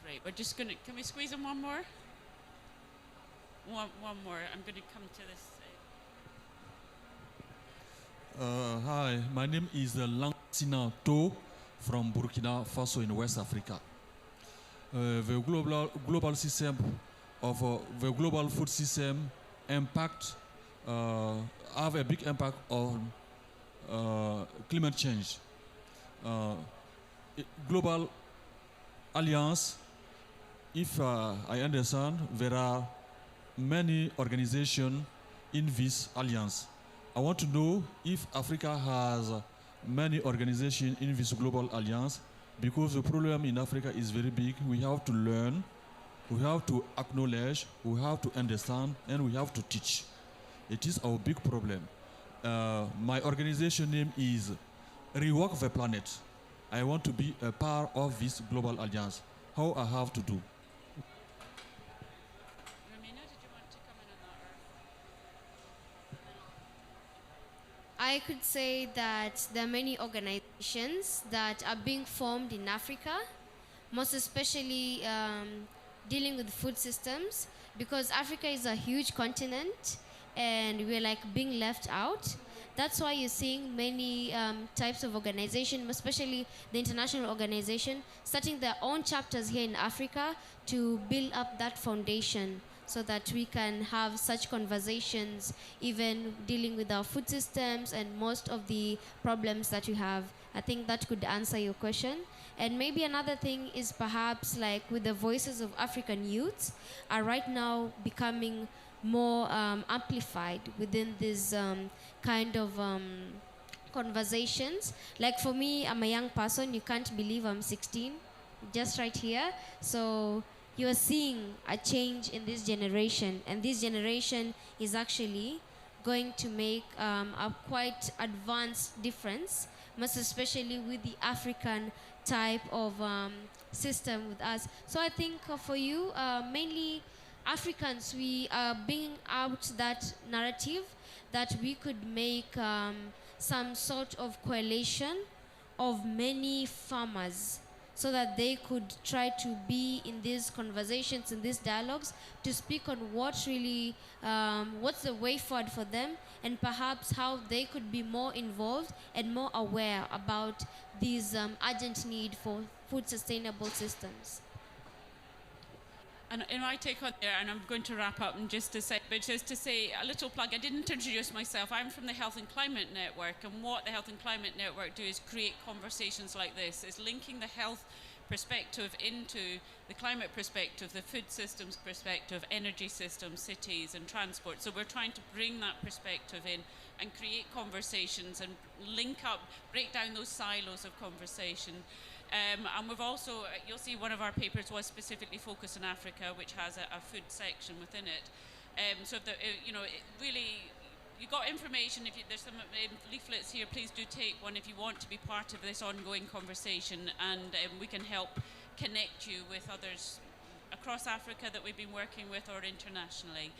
Great, we're just gonna, can we squeeze in one more? One more, I'm gonna come to this side. Hi, my name is Langsina To from Burkina Faso in West Africa. The global system of the global food system impact have a big impact on climate change. Global alliance, if I understand, there are many organizations in this alliance. I want to know if Africa has many organizations in this global alliance, because the problem in Africa is very big. We have to learn, we have to acknowledge, we have to understand, and we have to teach. It is our big problem. My organization name is Rework the Planet. I want to be a part of this global alliance. How I have to do? I could say that there are many organizations that are being formed in Africa, most especially dealing with food systems, because Africa is a huge continent and we're like being left out. That's why you're seeing many types of organizations, especially the international organization, starting their own chapters here in Africa to build up that foundation, so that we can have such conversations, even dealing with our food systems and most of the problems that we have. I think that could answer your question. And maybe another thing is perhaps like with the voices of African youths are right now becoming more amplified within these kind of conversations. Like for me, I'm a young person. You can't believe I'm 16, just right here. So you are seeing a change in this generation, and this generation is actually going to make a quite advanced difference, most especially with the African type of system with us. So I think for you, mainly Africans, we are bringing out that narrative that we could make some sort of coalition of many farmers, so that they could try to be in these conversations, in these dialogues, to speak on what really, what's the way forward for them, and perhaps how they could be more involved and more aware about these urgent need for food sustainable systems. And in my take on there, and I'm going to wrap up and just to say a little plug. I didn't introduce myself. I'm from the Health and Climate Network, and what the Health and Climate Network do is create conversations like this. It's linking the health perspective into the climate perspective, the food systems perspective, energy systems, cities and transport. So we're trying to bring that perspective in and create conversations and link up, break down those silos of conversation. And we've also, you'll see one of our papers was specifically focused on Africa, which has a food section within it. So, really, you got information. If there's some leaflets here, please do take one if you want to be part of this ongoing conversation, and we can help connect you with others across Africa that we've been working with or internationally.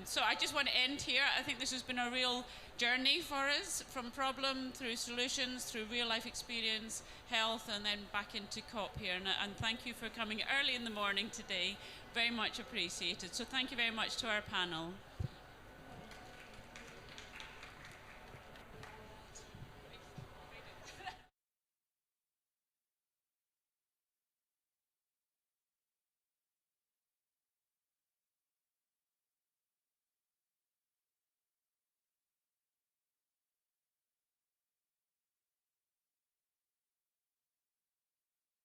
So I just want to end here. I think this has been a real journey for us, from problem through solutions, through real life experience, health, and then back into COP here. And thank you for coming early in the morning today. Very much appreciated. So thank you very much to our panel.